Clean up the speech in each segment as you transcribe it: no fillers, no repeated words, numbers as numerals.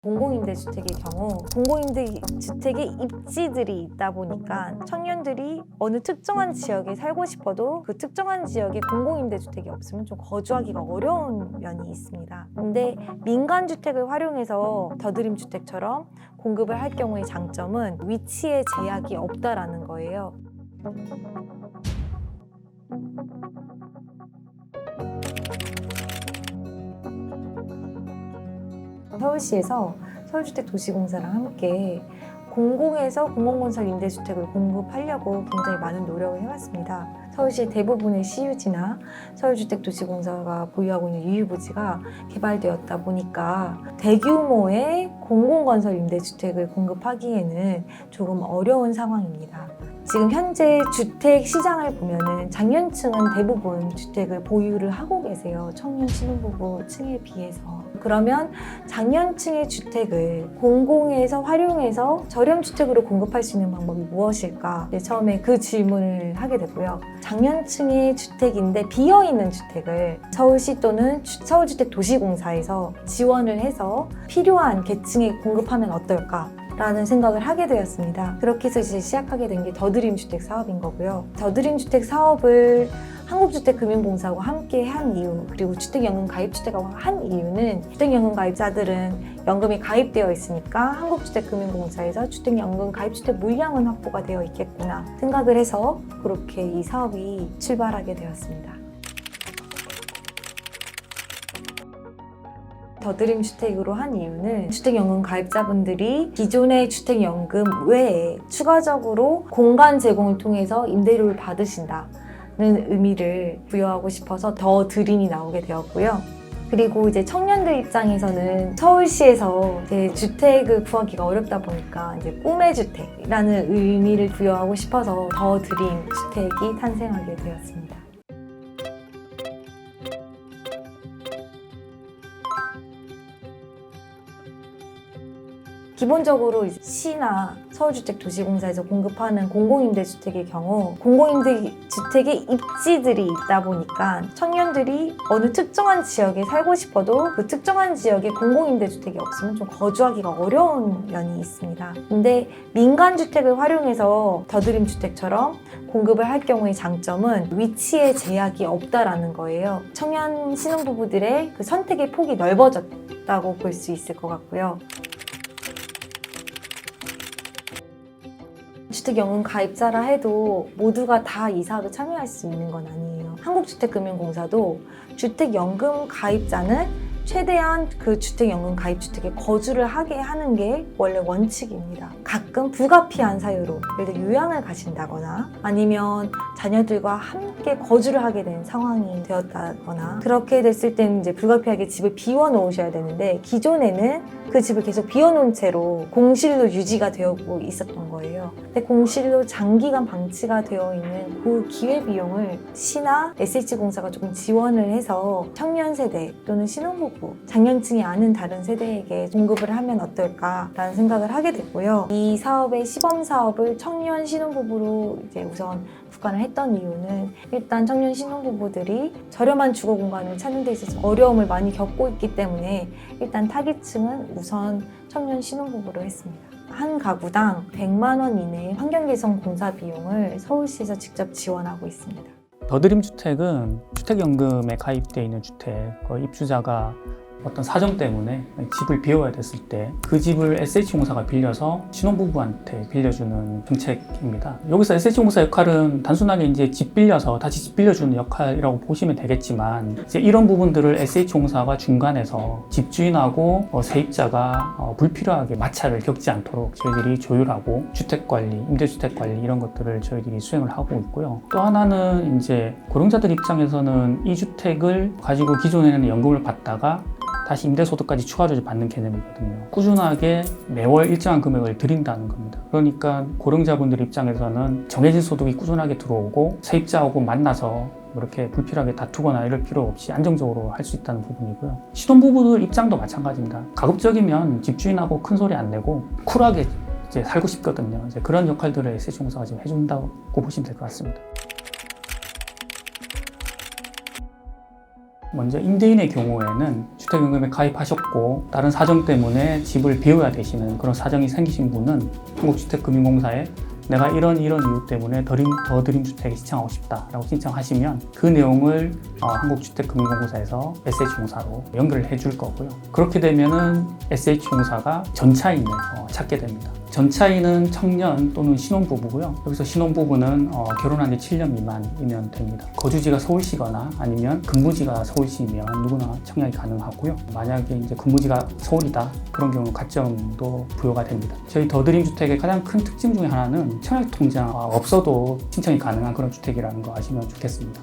공공임대주택의 경우 공공임대주택의 입지들이 있다 보니까 청년들이 어느 특정한 지역에 살고 싶어도 그 특정한 지역에 공공임대주택이 없으면 좀 거주하기가 어려운 면이 있습니다. 근데 민간주택을 활용해서 더드림주택처럼 공급을 할 경우의 장점은 위치에 제약이 없다라는 거예요. 서울시에서 서울주택도시공사랑 함께 공공에서 공공건설 임대주택을 공급하려고 굉장히 많은 노력을 해왔습니다. 서울시의 대부분의 시유지나 서울주택도시공사가 보유하고 있는 유휴부지가 개발되었다 보니까 대규모의 공공건설 임대주택을 공급하기에는 조금 어려운 상황입니다. 지금 현재 주택 시장을 보면은 장년층은 대부분 주택을 보유를 하고 계세요. 청년 신혼부부 층에 비해서. 그러면 장년층의 주택을 공공에서 활용해서 저렴 주택으로 공급할 수 있는 방법이 무엇일까? 처음에 그 질문을 하게 되고요. 장년층의 주택인데 비어있는 주택을 서울시 또는 서울주택도시공사에서 지원을 해서 필요한 계층에 공급하면 어떨까? 라는 생각을 하게 되었습니다. 그렇게 해서 이제 시작하게 된 게 더드림주택 사업인 거고요. 더드림주택 사업을 한국주택금융공사하고 함께 한 이유, 그리고 주택연금 가입주택하고 한 이유는 주택연금 가입자들은 연금이 가입되어 있으니까 한국주택금융공사에서 주택연금 가입주택 물량은 확보가 되어 있겠구나 생각을 해서 그렇게 이 사업이 출발하게 되었습니다. 더드림주택으로 한 이유는 주택연금 가입자분들이 기존의 주택연금 외에 추가적으로 공간 제공을 통해서 임대료를 받으신다는 의미를 부여하고 싶어서 더 드림이 나오게 되었고요. 그리고 이제 청년들 입장에서는 서울시에서 이제 주택을 구하기가 어렵다 보니까 이제 꿈의 주택이라는 의미를 부여하고 싶어서 더 드림 주택이 탄생하게 되었습니다. 기본적으로 시나 서울주택도시공사에서 공급하는 공공임대주택의 경우 공공임대주택의 입지들이 있다 보니까 청년들이 어느 특정한 지역에 살고 싶어도 그 특정한 지역에 공공임대주택이 없으면 좀 거주하기가 어려운 면이 있습니다. 근데 민간주택을 활용해서 더드림주택처럼 공급을 할 경우의 장점은 위치에 제약이 없다라는 거예요. 청년 신혼부부들의 그 선택의 폭이 넓어졌다고 볼 수 있을 것 같고요. 주택연금 가입자라 해도 모두가 다 이 사업에 참여할 수 있는 건 아니에요. 한국주택금융공사도 주택연금 가입자는 최대한 그 주택연금 가입주택에 거주를 하게 하는 게 원래 원칙입니다. 가끔 불가피한 사유로 예를 들어 요양을 가신다거나 아니면 자녀들과 함께 거주를 하게 된 상황이 되었다거나 그렇게 됐을 때는 이제 불가피하게 집을 비워 놓으셔야 되는데 기존에는 그 집을 계속 비워놓은 채로 공실로 유지가 되고 있었던 거예요. 근데 공실로 장기간 방치가 되어 있는 그 기회비용을 시나 SH공사가 조금 지원을 해서 청년 세대 또는 신혼부부, 장년층이 아닌 다른 세대에게 공급을 하면 어떨까라는 생각을 하게 됐고요. 이 사업의 시범사업을 청년 신혼부부로 이제 우선 국간을 했던 이유는 일단 청년 신혼부부들이 저렴한 주거 공간을 찾는 데 있어서 어려움을 많이 겪고 있기 때문에 일단 타깃층은 우선 청년 신혼부부로 했습니다. 한 가구당 100만 원 이내의 환경개선 공사 비용을 서울시에서 직접 지원하고 있습니다. 더드림주택은 주택연금에 가입되어 있는 주택, 입주자가 어떤 사정 때문에 집을 비워야 됐을 때 그 집을 SH공사가 빌려서 신혼부부한테 빌려주는 정책입니다. 여기서 SH공사 역할은 단순하게 이제 집 빌려서 다시 집 빌려주는 역할이라고 보시면 되겠지만 이제 이런 부분들을 SH공사가 중간에서 집주인하고 세입자가 불필요하게 마찰을 겪지 않도록 저희들이 조율하고 주택관리, 임대주택관리 이런 것들을 저희들이 수행을 하고 있고요. 또 하나는 이제 고령자들 입장에서는 이 주택을 가지고 기존에는 연금을 받다가 다시 임대소득까지 추가로 받는 개념이거든요. 꾸준하게 매월 일정한 금액을 드린다는 겁니다. 그러니까 고령자분들 입장에서는 정해진 소득이 꾸준하게 들어오고 세입자하고 만나서 이렇게 불필요하게 다투거나 이럴 필요 없이 안정적으로 할 수 있다는 부분이고요. 신혼부부들 입장도 마찬가지입니다. 가급적이면 집주인하고 큰 소리 안 내고 쿨하게 이제 살고 싶거든요. 이제 그런 역할들을 SH공사가 지금 해준다고 보시면 될 것 같습니다. 먼저 임대인의 경우에는 주택연금에 가입하셨고 다른 사정 때문에 집을 비워야 되시는 그런 사정이 생기신 분은 한국주택금융공사에 내가 이런 이유 때문에 더드림주택에 신청하고 싶다라고 신청하시면 그 내용을 한국주택금융공사에서 SH공사로 연결을 해줄 거고요. 그렇게 되면은 SH공사가 전차인을 찾게 됩니다. 전차인은 청년 또는 신혼부부고요. 여기서 신혼부부는 결혼한 지 7년 미만이면 됩니다. 거주지가 서울시거나 아니면 근무지가 서울시면 누구나 청약이 가능하고요. 만약에 이제 근무지가 서울이다 그런 경우 가점도 부여가 됩니다. 저희 더드림주택의 가장 큰 특징 중에 하나는 청약 통장 없어도 신청이 가능한 그런 주택이라는 거 아시면 좋겠습니다.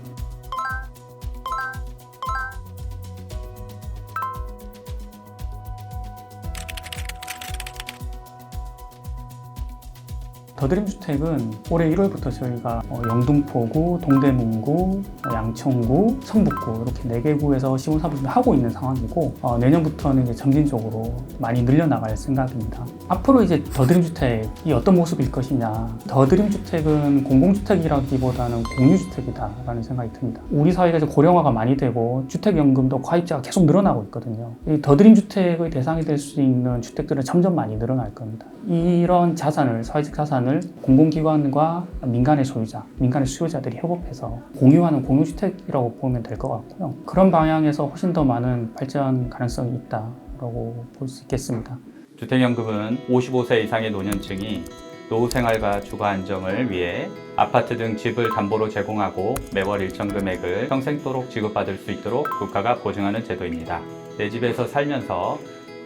더드림주택은 올해 1월부터 저희가 영등포구, 동대문구, 양천구, 성북구 이렇게 4개 구에서 시공 사업을 하고 있는 상황이고 내년부터는 이제 점진적으로 많이 늘려나갈 생각입니다. 앞으로 이제 더드림주택이 어떤 모습일 것이냐, 더드림주택은 공공주택이라기보다는 공유주택이다라는 생각이 듭니다. 우리 사회가 이제 고령화가 많이 되고 주택연금도 가입자가 계속 늘어나고 있거든요. 이 더드림주택의 대상이 될 수 있는 주택들은 점점 많이 늘어날 겁니다. 이런 자산을, 사회적 자산을 공공기관과 민간의 소유자, 민간의 수요자들이 협업해서 공유하는 공유주택이라고 보면 될 것 같고요. 그런 방향에서 훨씬 더 많은 발전 가능성이 있다고 볼 수 있겠습니다. 주택연금은 55세 이상의 노년층이 노후 생활과 주거 안정을 위해 아파트 등 집을 담보로 제공하고 매월 일정 금액을 평생도록 지급받을 수 있도록 국가가 보증하는 제도입니다. 내 집에서 살면서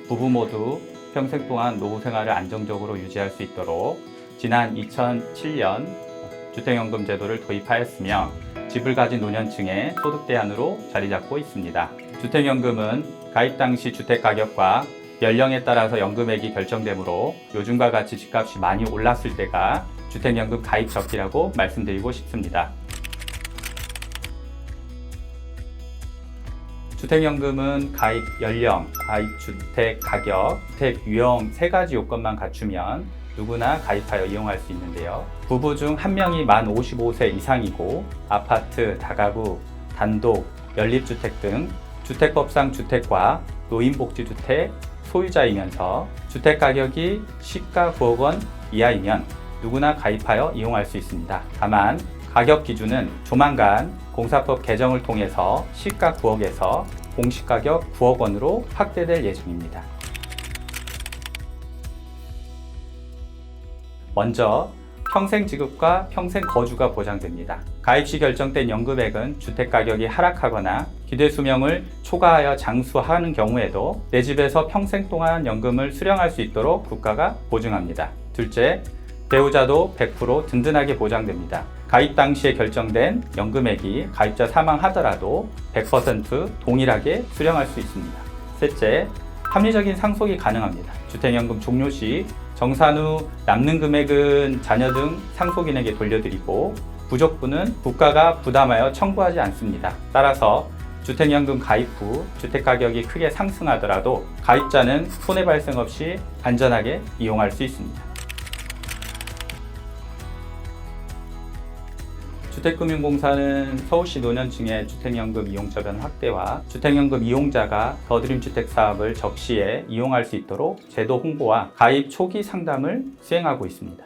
부부 모두 평생 동안 노후 생활을 안정적으로 유지할 수 있도록 지난 2007년 주택연금 제도를 도입하였으며 집을 가진 노년층의 소득 대안으로 자리 잡고 있습니다. 주택연금은 가입 당시 주택 가격과 연령에 따라서 연금액이 결정되므로 요즘과 같이 집값이 많이 올랐을 때가 주택연금 가입 적기라고 말씀드리고 싶습니다. 주택연금은 가입 연령, 가입 주택 가격, 주택 유형 3가지 요건만 갖추면 누구나 가입하여 이용할 수 있는데요. 부부 중 한 명이 만 55세 이상이고 아파트, 다가구, 단독, 연립주택 등 주택법상 주택과 노인복지주택 소유자이면서 주택 가격이 시가 9억 원 이하이면 누구나 가입하여 이용할 수 있습니다. 다만 가격 기준은 조만간 공사법 개정을 통해서 시가 9억에서 공시가격 9억 원으로 확대될 예정입니다. 먼저 평생 지급과 평생 거주가 보장됩니다. 가입 시 결정된 연금액은 주택 가격이 하락하거나 기대 수명을 초과하여 장수하는 경우에도 내 집에서 평생 동안 연금을 수령할 수 있도록 국가가 보증합니다. 둘째, 배우자도 100% 든든하게 보장됩니다. 가입 당시에 결정된 연금액이 가입자 사망하더라도 100% 동일하게 수령할 수 있습니다. 셋째, 합리적인 상속이 가능합니다. 주택연금 종료 시 정산 후 남는 금액은 자녀 등 상속인에게 돌려드리고 부족분은 국가가 부담하여 청구하지 않습니다. 따라서 주택연금 가입 후 주택가격이 크게 상승하더라도 가입자는 손해 발생 없이 안전하게 이용할 수 있습니다. 주택금융공사는 서울시 노년층의 주택연금 이용처변 확대와 주택연금 이용자가 더드림주택 사업을 적시에 이용할 수 있도록 제도 홍보와 가입 초기 상담을 수행하고 있습니다.